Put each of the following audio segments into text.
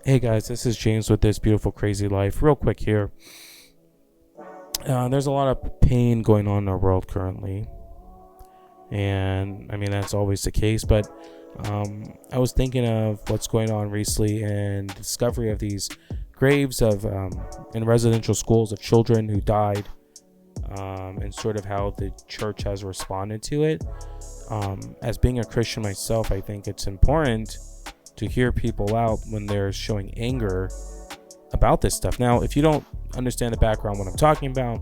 Hey guys, this is James with This Beautiful Crazy Life. Real quick here. There's a lot of pain going on in our world currently. And I mean, that's always the case. But I was thinking of what's going on recently and the discovery of these graves of in residential schools of children who died, and sort of how the church has responded to it. As being a Christian myself, I think it's important to hear people out when they're showing anger about this stuff. Now, if you don't understand the background, what I'm talking about,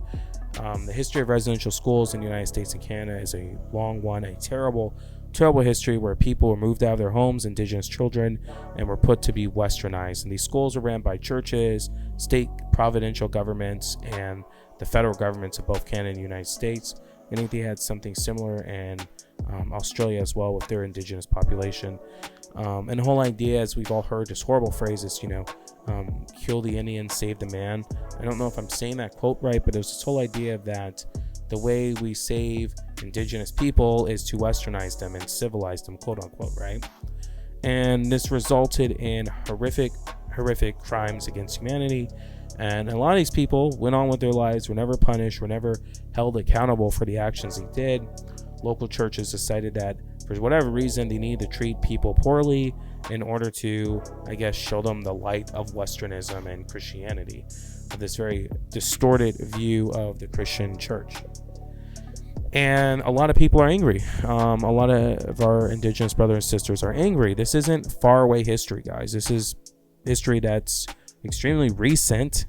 the history of residential schools in the United States and Canada is a long one, a terrible history where people were moved out of their homes, indigenous children, and were put to be westernized. And these schools were ran by churches, state providential governments, and the federal governments of both Canada and the United States. I think they had something similar in Australia as well with their indigenous population. And the whole idea, as we've all heard, this horrible phrase is, kill the Indian, save the man. I don't know if I'm saying that quote right, but there's this whole idea that the way we save indigenous people is to westernize them and civilize them, quote unquote, right? And this resulted in horrific crimes against humanity. And a lot of these people went on with their lives, were never punished, were never held accountable for the actions they did. Local churches decided that for whatever reason they needed to treat people poorly in order to, I guess, show them the light of Westernism and Christianity, this very distorted view of the Christian church. And a lot of people are angry. A lot of our indigenous brothers and sisters are angry. This isn't faraway history, guys. This is history that's extremely recent,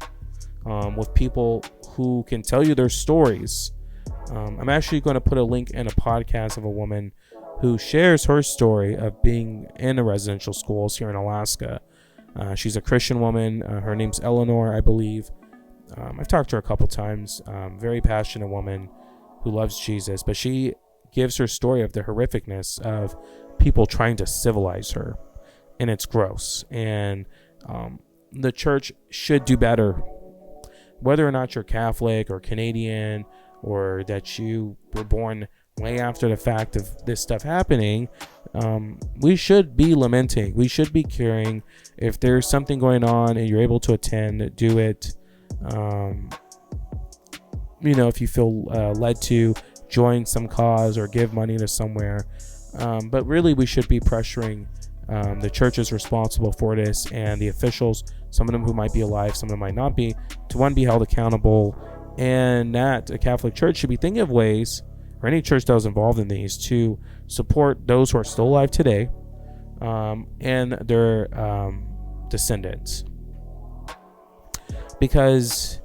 with people who can tell you their stories. I'm actually going to put a link in a podcast of a woman who shares her story of being in the residential schools here in Alaska. She's a Christian woman. Her name's Eleanor, I believe. I've talked to her a couple times. Very passionate woman who loves Jesus, but she gives her story of the horrificness of people trying to civilize her, and it's gross. And the church should do better. Whether or not you're Catholic or Canadian, or that you were born way after the fact of this stuff happening, we should be lamenting. We should be caring. If there's something going on and you're able to attend, do it. If you feel led to join some cause or give money to somewhere. But really, we should be pressuring the churches responsible for this and the officials, some of them who might be alive, some of them might not be, to one, be held accountable, and that a Catholic church should be thinking of ways, or any church that was involved in these, to support those who are still alive today, and their descendants. Because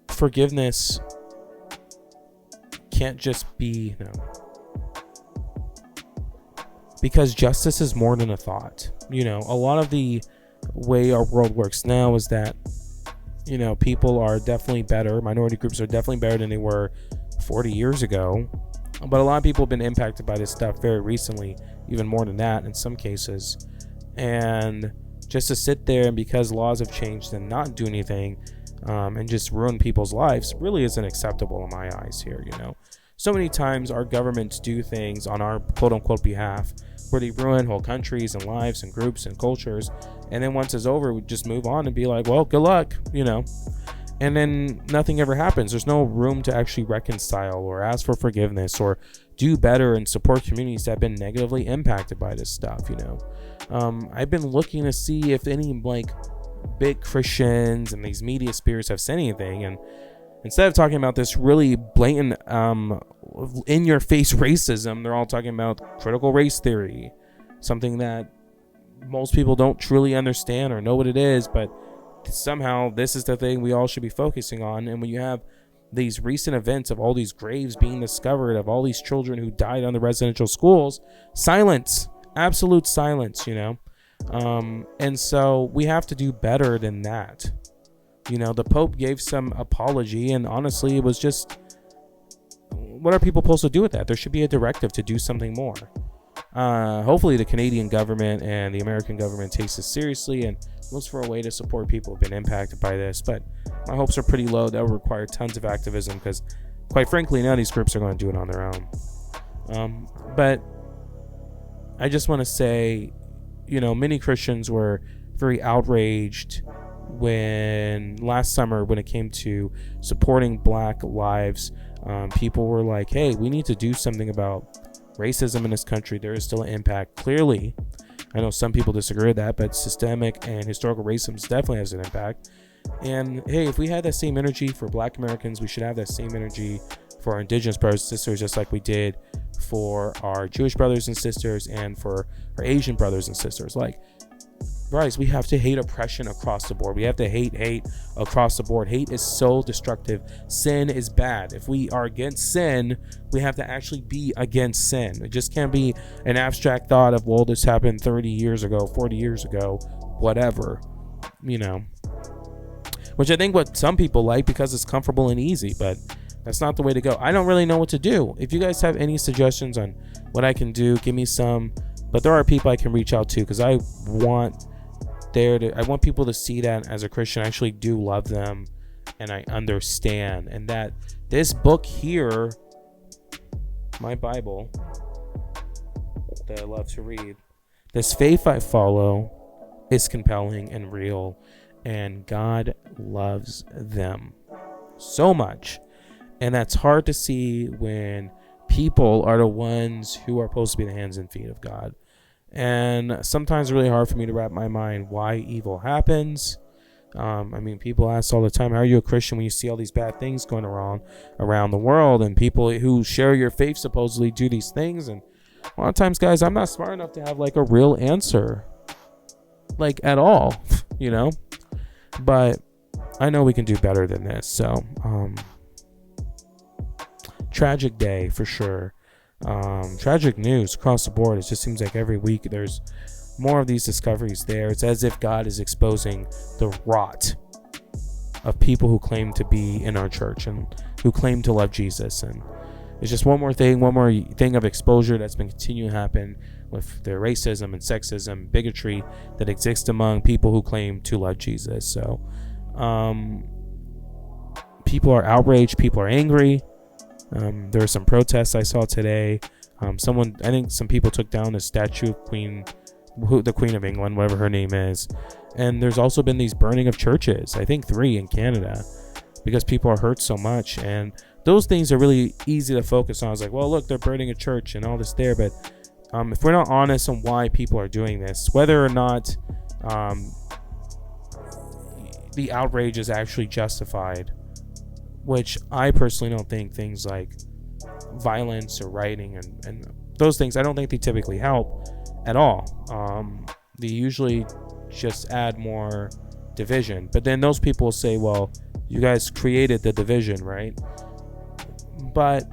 forgiveness can't just be, because justice is more than a thought. A lot of the way our world works now is that, people are definitely better. Minority groups are definitely better than they were 40 years ago. But a lot of people have been impacted by this stuff very recently, even more than that in some cases. And just to sit there and because laws have changed and not do anything, and just ruin people's lives really isn't acceptable in my eyes here. So many times our governments do things on our quote unquote behalf where they ruin whole countries and lives and groups and cultures, and then once it's over we just move on and be like, well, good luck, and then nothing ever happens. There's no room to actually reconcile or ask for forgiveness or do better and support communities that have been negatively impacted by this stuff. I've been looking to see if any big Christians and these media spirits have said anything, and instead of talking about this really blatant in-your-face racism, they're all talking about critical race theory, something that most people don't truly understand or know what it is, but somehow this is the thing we all should be focusing on. And when you have these recent events of all these graves being discovered of all these children who died on the residential schools, silence, absolute silence, and so we have to do better than that. The Pope gave some apology, and honestly, it was just, what are people supposed to do with that? There should be a directive to do something more. Hopefully the Canadian government and the American government takes this seriously and looks for a way to support people who've been impacted by this. But my hopes are pretty low. That will require tons of activism because, quite frankly, none of these groups are going to do it on their own. But I just want to say, many Christians were very outraged when last summer, when it came to supporting Black lives. People were like, hey, we need to do something about racism in this country. There is still an impact. Clearly, I know some people disagree with that, but systemic and historical racism definitely has an impact. And hey, if we had that same energy for Black Americans, we should have that same energy for our Indigenous brothers and sisters, just like we did for our Jewish brothers and sisters and for our Asian brothers and sisters. Like, Bryce, we have to hate oppression across the board. We have to hate across the board. Hate is so destructive. Sin is bad. If we are against sin, we have to actually be against sin. It just can't be an abstract thought of, well, this happened 30 years ago, 40 years ago, whatever, which I think what some people like because it's comfortable and easy, but that's not the way to go. I don't really know what to do. If you guys have any suggestions on what I can do, give me some. But there are people I can reach out to, because I want people to see that as a Christian, I actually do love them and I understand. And that this book here, my Bible that I love to read, this faith I follow, is compelling and real, and God loves them so much. And that's hard to see when people are the ones who are supposed to be the hands and feet of God. And sometimes it's really hard for me to wrap my mind why evil happens. People ask all the time, how are you a Christian when you see all these bad things going around the world, and people who share your faith supposedly do these things? And a lot of times, guys, I'm not smart enough to have like a real answer, like at all, but I know we can do better than this. So, tragic day for sure. Tragic news across the board. It just seems like every week there's more of these discoveries there. It's as if God is exposing the rot of people who claim to be in our church and who claim to love Jesus. And it's just one more thing of exposure that's been continuing to happen with the racism and sexism, bigotry that exists among people who claim to love Jesus. So people are outraged, people are angry. There were some protests I saw today. I think some people took down a statue of the Queen of England, whatever her name is. And there's also been these burning of churches, I think 3 in Canada, because people are hurt so much. And those things are really easy to focus on. I was like, well, look, they're burning a church and all this there. But if we're not honest on why people are doing this, whether or not the outrage is actually justified, which I personally don't think, things like violence or rioting and those things, I don't think they typically help at all. They usually just add more division. But then those people will say, well, you guys created the division, right? But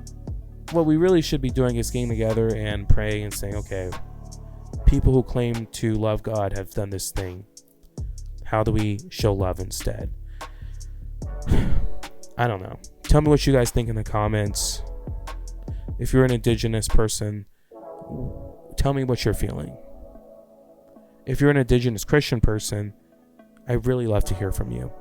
what we really should be doing is getting together and praying and saying, okay, people who claim to love God have done this thing. How do we show love instead? I don't know. Tell me what you guys think in the comments. If you're an Indigenous person, tell me what you're feeling. If you're an Indigenous Christian person, I'd really love to hear from you.